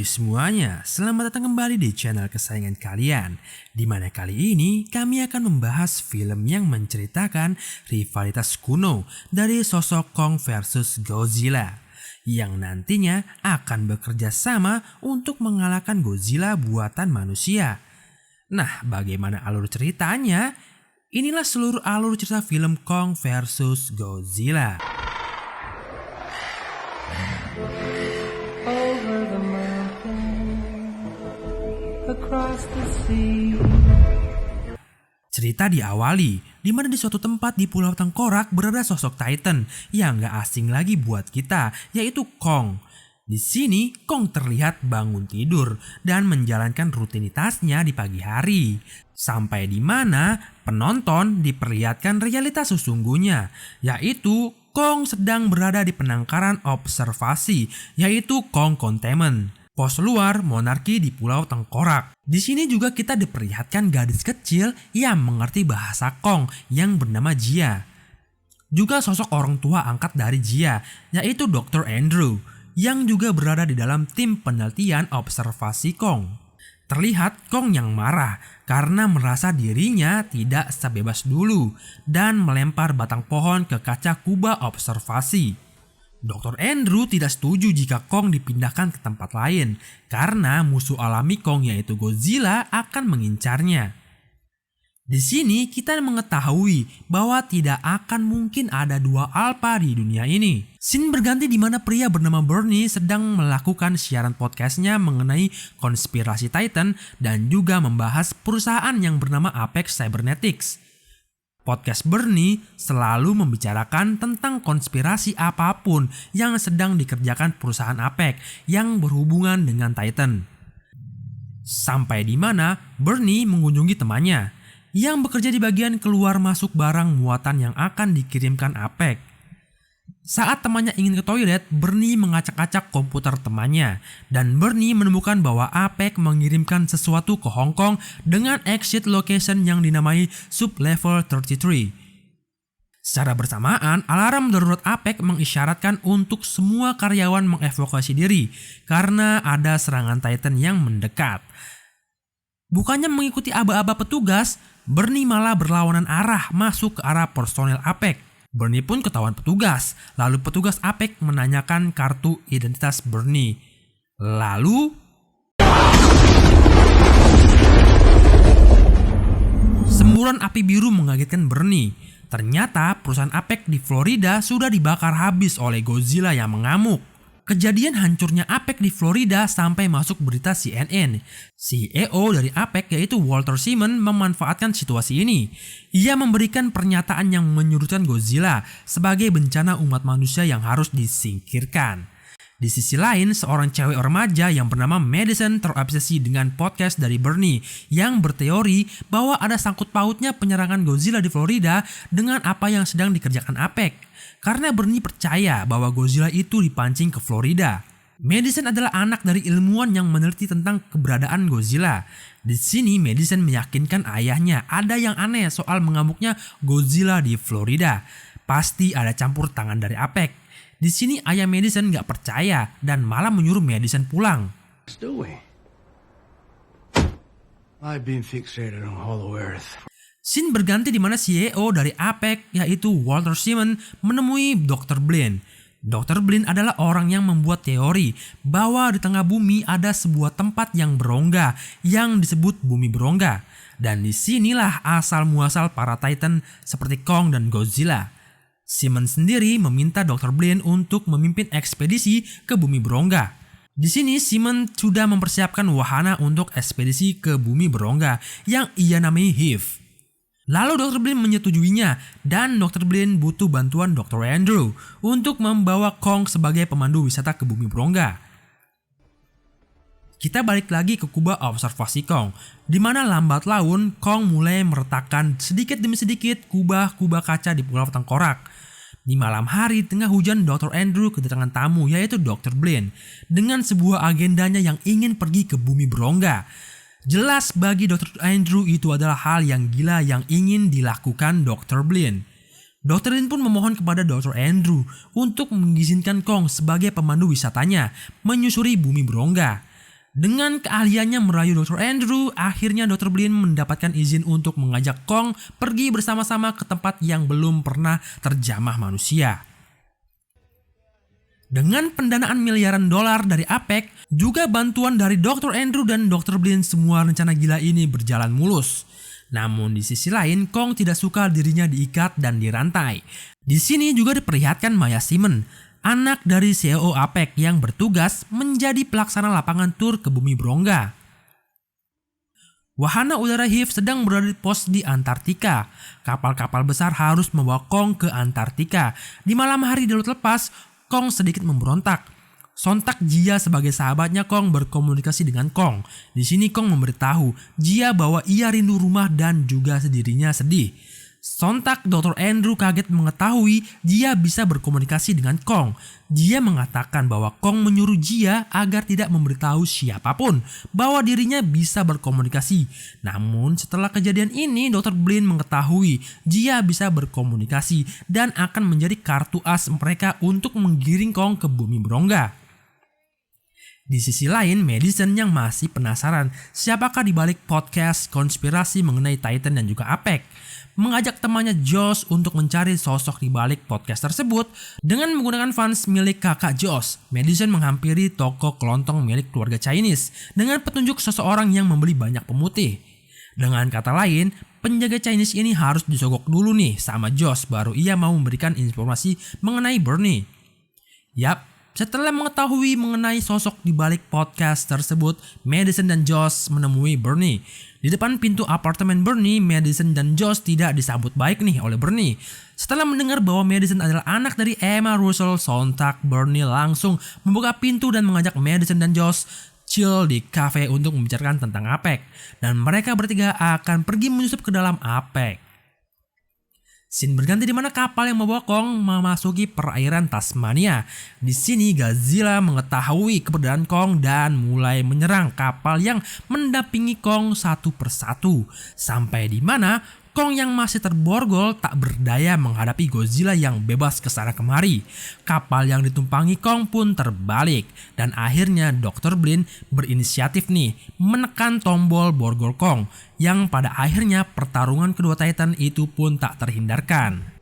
Hai semuanya, selamat datang kembali di channel kesayangan kalian, di mana kali ini kami akan membahas film yang menceritakan rivalitas kuno dari sosok Kong versus Godzilla, yang nantinya akan bekerja sama untuk mengalahkan Godzilla buatan manusia. Nah, bagaimana alur ceritanya? Inilah seluruh alur cerita film Kong versus Godzilla. Cerita diawali di mana di suatu tempat di Pulau Tengkorak berada sosok Titan yang gak asing lagi buat kita, yaitu Kong. Di sini Kong terlihat bangun tidur dan menjalankan rutinitasnya di pagi hari. Sampai di mana penonton diperlihatkan realitas sesungguhnya, yaitu Kong sedang berada di penangkaran observasi, yaitu Kong Containment, pos luar monarki di Pulau Tengkorak. Di sini juga kita diperlihatkan gadis kecil yang mengerti bahasa Kong yang bernama Jia. Juga sosok orang tua angkat dari Jia, yaitu Dr. Andrew, yang juga berada di dalam tim penelitian observasi Kong. Terlihat Kong yang marah karena merasa dirinya tidak sebebas dulu dan melempar batang pohon ke kaca kubah observasi. Dr. Andrew tidak setuju jika Kong dipindahkan ke tempat lain karena musuh alami Kong yaitu Godzilla akan mengincarnya. Di sini kita mengetahui bahwa tidak akan mungkin ada dua alpha di dunia ini. Scene berganti di mana pria bernama Bernie sedang melakukan siaran podcastnya mengenai konspirasi Titan dan juga membahas perusahaan yang bernama Apex Cybernetics. Podcast Bernie selalu membicarakan tentang konspirasi apapun yang sedang dikerjakan perusahaan Apex yang berhubungan dengan Titan. Sampai di mana Bernie mengunjungi temannya yang bekerja di bagian keluar masuk barang muatan yang akan dikirimkan Apex. Saat temannya ingin ke toilet, Bernie mengacak-acak komputer temannya dan Bernie menemukan bahwa Apex mengirimkan sesuatu ke Hong Kong dengan exit location yang dinamai Sub-Level 33. Secara bersamaan, alarm darurat Apex mengisyaratkan untuk semua karyawan mengevakuasi diri karena ada serangan Titan yang mendekat. Bukannya mengikuti aba-aba petugas, Bernie malah berlawanan arah masuk ke arah personel Apex. Bernie pun ketahuan petugas, lalu petugas Apex menanyakan kartu identitas Bernie. Lalu semburan api biru mengagetkan Bernie. Ternyata perusahaan Apex di Florida sudah dibakar habis oleh Godzilla yang mengamuk. Kejadian hancurnya Apex di Florida sampai masuk berita CNN. CEO dari Apex yaitu Walter Simmons memanfaatkan situasi ini. Ia memberikan pernyataan yang menyudutkan Godzilla sebagai bencana umat manusia yang harus disingkirkan. Di sisi lain, seorang cewek remaja yang bernama Madison terobsesi dengan podcast dari Bernie yang berteori bahwa ada sangkut pautnya penyerangan Godzilla di Florida dengan apa yang sedang dikerjakan Apex. Karena Bernie percaya bahwa Godzilla itu dipancing ke Florida. Madison adalah anak dari ilmuwan yang meneliti tentang keberadaan Godzilla. Di sini Madison meyakinkan ayahnya ada yang aneh soal mengamuknya Godzilla di Florida. Pasti ada campur tangan dari Apex. Di sini ayah Madison gak percaya dan malah menyuruh Madison pulang. I've been fixated on Hollow Earth. Scene berganti di mana CEO dari Apex yaitu Walter Simmons menemui Dr. Blaine. Dr. Blaine adalah orang yang membuat teori bahwa di tengah bumi ada sebuah tempat yang berongga yang disebut bumi berongga. Dan disinilah asal muasal para Titan seperti Kong dan Godzilla. Simmons sendiri meminta Dr. Blaine untuk memimpin ekspedisi ke bumi berongga. Di sini Simmons sudah mempersiapkan wahana untuk ekspedisi ke bumi berongga yang ia namai Hive. Lalu Dr. Blaine menyetujuinya dan Dr. Blaine butuh bantuan Dr. Andrew untuk membawa Kong sebagai pemandu wisata ke bumi berongga. Kita balik lagi ke kubah observasi Kong, di mana lambat laun Kong mulai meretakkan sedikit demi sedikit kubah-kubah kaca di Pulau Tengkorak. Di malam hari tengah hujan, Dr. Andrew kedatangan tamu yaitu Dr. Blaine dengan sebuah agendanya yang ingin pergi ke bumi berongga. Jelas bagi Dr. Andrew itu adalah hal yang gila yang ingin dilakukan Dr. Blaine. Dr. Blaine pun memohon kepada Dr. Andrew untuk mengizinkan Kong sebagai pemandu wisatanya menyusuri bumi berongga. Dengan keahliannya merayu Dr. Andrew, akhirnya Dr. Blin mendapatkan izin untuk mengajak Kong pergi bersama-sama ke tempat yang belum pernah terjamah manusia. Dengan pendanaan miliaran dolar dari APEC, juga bantuan dari Dr. Andrew dan Dr. Blin, semua rencana gila ini berjalan mulus. Namun di sisi lain, Kong tidak suka dirinya diikat dan dirantai. Di sini juga diperlihatkan Maya Simon, anak dari CEO APEC yang bertugas menjadi pelaksana lapangan tur ke bumi Brongga. Wahana udara Hive sedang berada di pos di Antartika. Kapal-kapal besar harus membawa Kong ke Antartika. Di malam hari di laut lepas, Kong sedikit memberontak. Sontak Jia sebagai sahabatnya Kong berkomunikasi dengan Kong. Di sini Kong memberitahu Jia bahwa ia rindu rumah dan juga dirinya sedih. Sontak Dr. Andrew kaget mengetahui Jia bisa berkomunikasi dengan Kong. Jia mengatakan bahwa Kong menyuruh Jia agar tidak memberitahu siapapun bahwa dirinya bisa berkomunikasi. Namun setelah kejadian ini, Dr. Blin mengetahui Jia bisa berkomunikasi dan akan menjadi kartu as mereka untuk menggiring Kong ke bumi Brongga. Di sisi lain, Madison yang masih penasaran siapakah di balik podcast konspirasi mengenai Titan dan juga APEC, mengajak temannya Josh untuk mencari sosok di balik podcast tersebut dengan menggunakan fans milik kakak Josh. Madison menghampiri toko kelontong milik keluarga Chinese dengan petunjuk seseorang yang membeli banyak pemutih. Dengan kata lain, penjaga Chinese ini harus disogok dulu nih sama Josh baru ia mau memberikan informasi mengenai Bernie. Yap. Setelah mengetahui mengenai sosok di balik podcast tersebut, Madison dan Josh menemui Bernie. Di depan pintu apartemen Bernie, Madison dan Josh tidak disambut baik nih oleh Bernie. Setelah mendengar bahwa Madison adalah anak dari Emma Russell, sontak Bernie langsung membuka pintu dan mengajak Madison dan Josh chill di kafe untuk membicarakan tentang APEC. Dan mereka bertiga akan pergi menyusup ke dalam APEC. Scene berganti di mana kapal yang membawa Kong memasuki perairan Tasmania. Di sini Godzilla mengetahui keberadaan Kong dan mulai menyerang kapal yang mendampingi Kong satu persatu. Sampai di mana Kong yang masih terborgol tak berdaya menghadapi Godzilla yang bebas kesana kemari. Kapal yang ditumpangi Kong pun terbalik dan akhirnya Dr. Blin berinisiatif nih menekan tombol borgol Kong yang pada akhirnya pertarungan kedua Titan itu pun tak terhindarkan.